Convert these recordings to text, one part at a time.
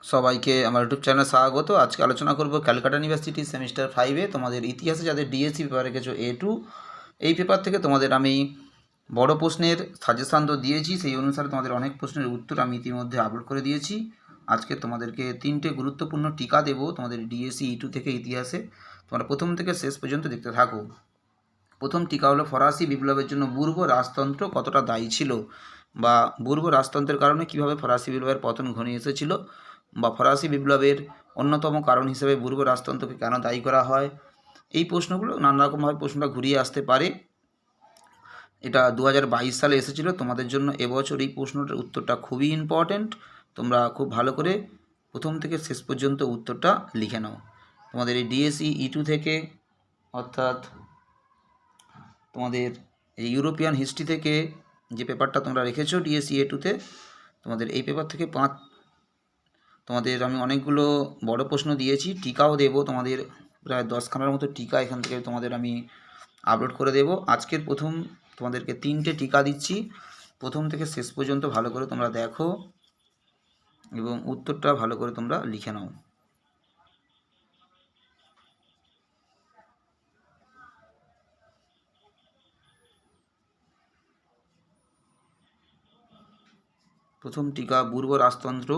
সবাইকে আমার ইউটিউব চ্যানেলে স্বাগত। আজকে আলোচনা করব ক্যালকাটা ইউনিভার্সিটি সেমিস্টার 5-এ তোমাদের ইতিহাসে যাদের ডিএসসি পেপার রেখেছো A2, এই পেপার থেকে তোমাদের আমি বড় প্রশ্নের সাজেশান তো দিয়েছি, সেই অনুসারে তোমাদের অনেক প্রশ্নের উত্তর আমি ইতিমধ্যে আপলোড করে দিয়েছি। আজকে তোমাদেরকে 3টে গুরুত্বপূর্ণ টিকা দেবো তোমাদের ডিএসসি E2 থেকে ইতিহাসে। তোমরা প্রথম থেকে শেষ পর্যন্ত দেখতে থাকো। প্রথম টিকা হলো ফরাসি বিপ্লবের জন্য পূর্ব রাজতন্ত্র কতটা দায়ী ছিল, বা পূর্ব রাজতন্ত্রের কারণে কিভাবে ফরাসি বিপ্লবের পতন ঘনিয়ে এসেছিল, বা ফরাসি বিপ্লবের অন্যতম কারণ হিসেবে পূর্ব রাজতন্ত্রকে কেন দায়ী করা হয়। এই প্রশ্নগুলো নানা রকমভাবে প্রশ্নটা ঘুরিয়ে আসতে পারে। এটা 2022 সালে এসেছিল। তোমাদের জন্য এবছর এই প্রশ্নটার উত্তরটা খুবই ইম্পর্ট্যান্ট। তোমরা খুব ভালো করে প্রথম থেকে শেষ পর্যন্ত উত্তরটা লিখে নাও। তোমাদের এই ডিএসসি E2 থেকে, অর্থাৎ তোমাদের এই ইউরোপিয়ান হিস্ট্রি থেকে যে পেপারটা তোমরা রেখেছো ডিএসসি A2-তে, তোমাদের এই পেপার থেকে তোমাদের আমি অনেকগুলো বড় প্রশ্ন দিয়েছি, টিকাও দেবো তোমাদের প্রায় 10খানার মতো টিকা এখান থেকে তোমাদের আমি আপলোড করে দেব। আজকের প্রথম তোমাদেরকে 3টে টিকা দিচ্ছি, প্রথম থেকে শেষ পর্যন্ত ভালো করে তোমরা দেখো এবং উত্তরটা ভালো করে তোমরা লিখে নাও। প্রথম টিকা পূর্ব রাজতন্ত্র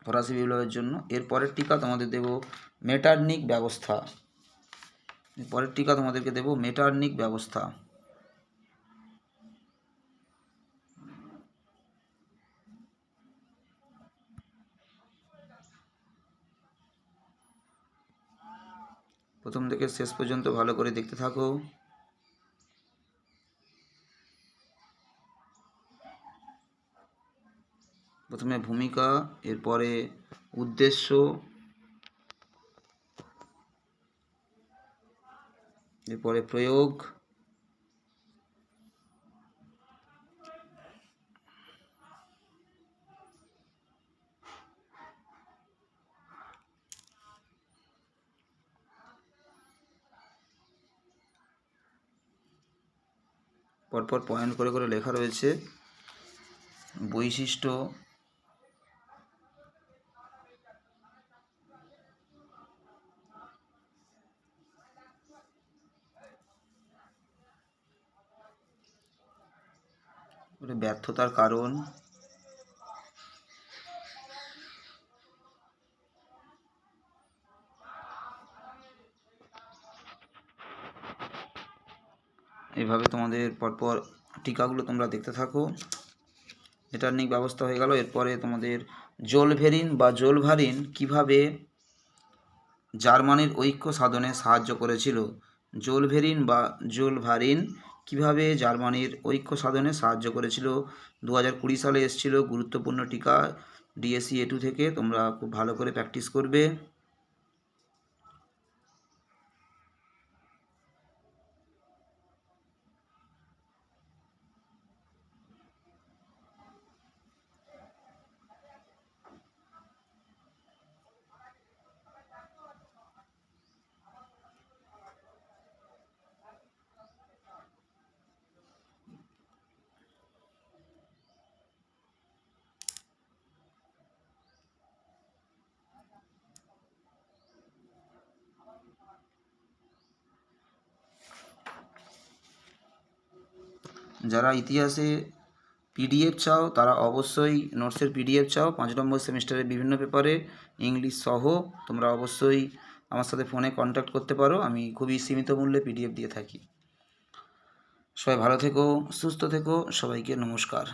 ফরাসি বিপ্লবের জন্য। এর পরের টিকা তোমাদের দেব মেটারনিক ব্যবস্থা। পরের টিকা তোমাদেরকে দেব মেটারনিক ব্যবস্থা। প্রথম থেকে শেষ পর্যন্ত ভালো করে দেখতে থাকো। প্রথমে ভূমিকা, এরপরে উদ্দেশ্য, এরপরে প্রয়োগ, পরপর পয়েন্ট করে করে লেখা রয়েছে। বৈশিষ্ট্য, ব্যর্থতার কারণ, এইভাবে তোমাদের পরপর টিকাগুলো তোমরা দেখতে থাকো। মেটারনিক ব্যবস্থা হয়ে গেল। এরপরে তোমাদের জোলভেরিন বা জোলভারিন কিভাবে জার্মানির ঐক্য সাধনে সাহায্য করেছিল। জোলভেরিন বা জোলভারিন কিভাবে জার্মানির ঐক্য সাধনে সাহায্য করেছিল 2020 সালে এসেছিল। গুরুত্বপূর্ণ টিকা ডিএসসি A2 থেকে, তোমরা খুব ভালো করে প্র্যাকটিস করবে। যারা ইতিহাসে পিডিএফ চাও তারা অবশ্যই নোটসের পিডিএফ চাও 5 নম্বর সেমিস্টারের বিভিন্ন পেপারে ইংলিশ সহ, তোমরা অবশ্যই আমার সাথে ফোনে কন্ট্যাক্ট করতে পারো। আমি খুবই সীমিত মূল্যে পিডিএফ দিয়ে থাকি। সবাই ভালো থেকো, সুস্থ থেকো, সবাইকে নমস্কার।